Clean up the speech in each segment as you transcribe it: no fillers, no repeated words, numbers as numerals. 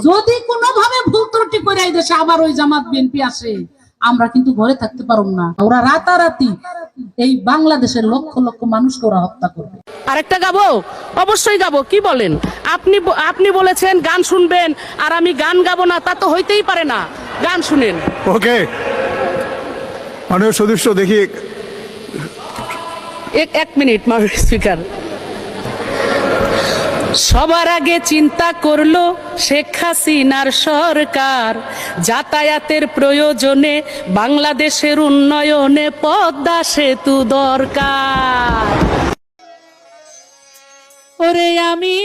যদি কোনোভাবে ভুল ত্রুটি করে এই দেশে আবার ওই জামাত বিএনপি আসে, আমরা কিন্তু ঘরে থাকতে পারবো না। ওরা রাতারাতি এই বাংলাদেশের লক্ষ লক্ষ মানুষকে ওরা হত্যা করবে। আরেকটা গাবো, অবশ্যই গাবো, কি বলেন? আপনি বলেছেন গান শুনবেন আর আমি গান গাবো না, তা তো হইতেই পারে না। গান শুনেন। ওকে, মাননীয় সদস্য দেখি এক মিনিট মাননীয় স্পিকার। সবার আগে চিন্তা করলো শেখ হাসিনার সরকার, যাতায়াতের প্রয়োজনে বাংলাদেশের উন্নয়নে পদ্মা সেতু দরকার। ওরে আমি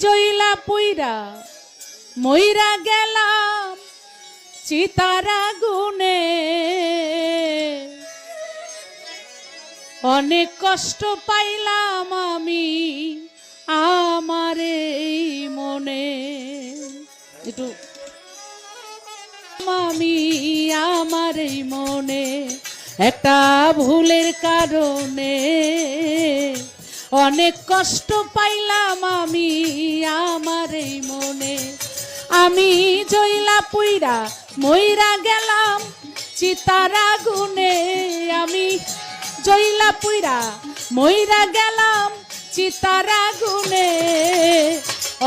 জইলা পুইরা মইরা গেলাম চিতার আগুনে, অনেক কষ্ট পাইলাম আমি আমার এই মনে। একটু আমি আমার এই মনে একটা ভুলের কারণে অনেক কষ্ট পাইলাম আমি আমার এই মনে। আমি জইলা পুইরা মইরা গেলাম চিতার আগুনে, আমি জইলা পুইরা মইরা গেলাম চিতার আগুনে,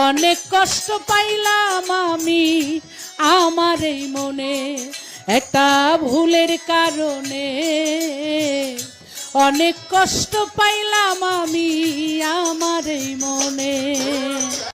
অনেক কষ্ট পাইলাম আমি আমার এই মনে একটা ভুলের কারণে, অনেক কষ্ট পাইলাম আমি আমার এই মনে।